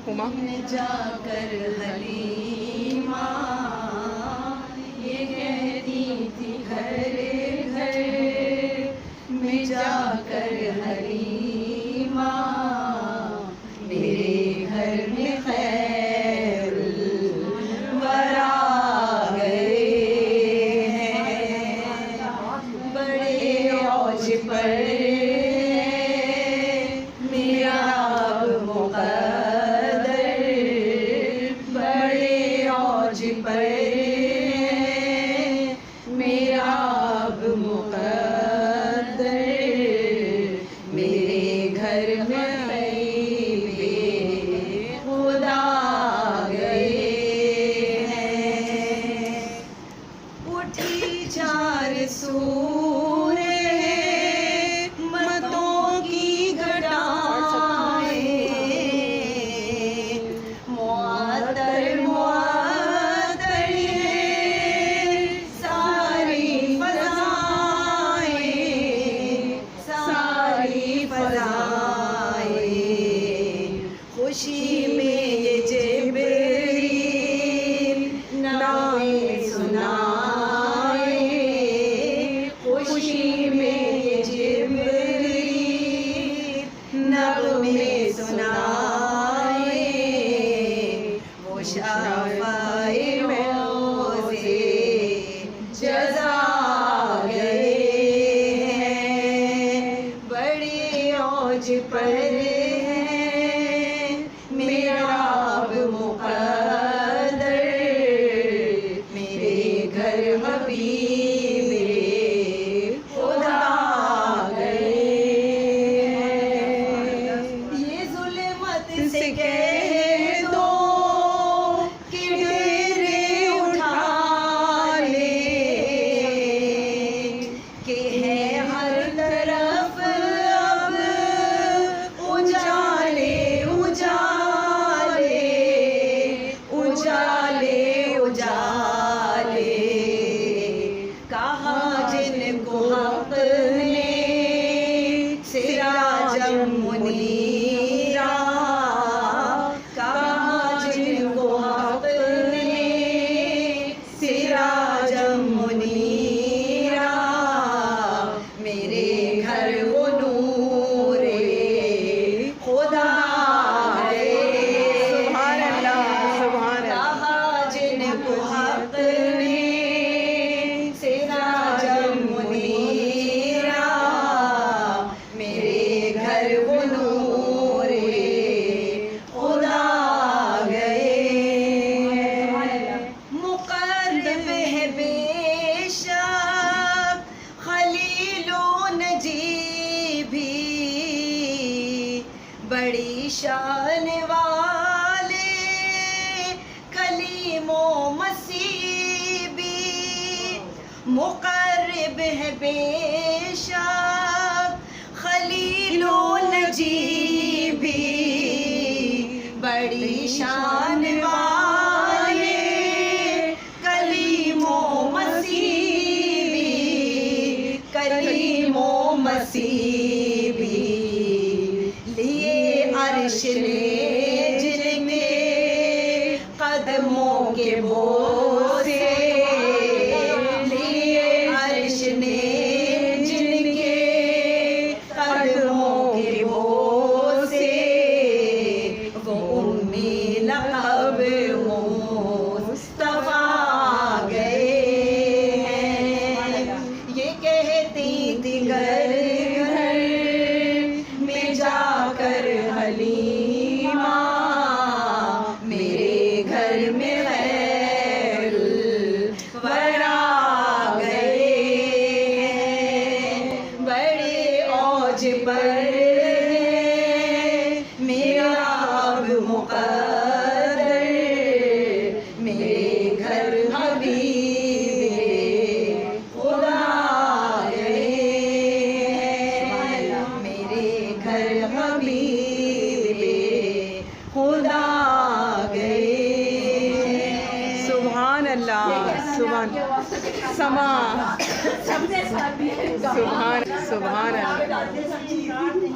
हुमा जाकर हलीमा ये कहती थी घर घर में जाकर हलीमा मेरे घर में खैरुल वरा गए हैं बड़े औज पर मेरा पर मेरा अब मुक़द्दर मेरे घर में खुदा गए हैं उठी चार सूरे मतों की घटाएं मुअत्तर खुशी में ये जिब्रील नामे सुनाए खुशी में ये जिब्रील नग़मे सुनाए वो शाफ़ाए मौज़े जज़ा गए हैं बड़ी औज पर मेरा अब मुक़द्दर मेरे घर हबीबे खुदा गए ये ज़ुल्मत से कह दो कि डेरे उठा ले कि है हर तरफ अब उजाले कहा जिनको हक़ ने सिराजम मुनीरा कहा जिनको हक़ ने सिराजम मुनीरा मेरे घर वो नूरे खुदा जिनको हक़ ने सिराजम मुनीरा मेरे घर वो नूरे खुदा गए मुक़र्रब है बेशक खलीलो नजी भी बड़ी शान वाले कलीमो मसीह भी मुक़र्रब है बेशक खलीलो नजी भी बड़ी शान वाले कलीमो मसीह भी लिए अर्श ने जिनके कदमों के बोसे लिए अर्श ने जिनके कदमों के बोसे वो उम्मी लक़ब मुस्तफ़ा गए हैं ये कहती थी घर घर में जाकर हलीमा मेरे घर में खैरुल वरा गए हैं बड़े औज पर मेरा अब मुक़द्दर मेरे घर हबीबे खुदा गए हैं मेरे घर हबीबे खुदा गए। सुभान अल्लाह सुभान समा सुभान सुभान अल्लाह।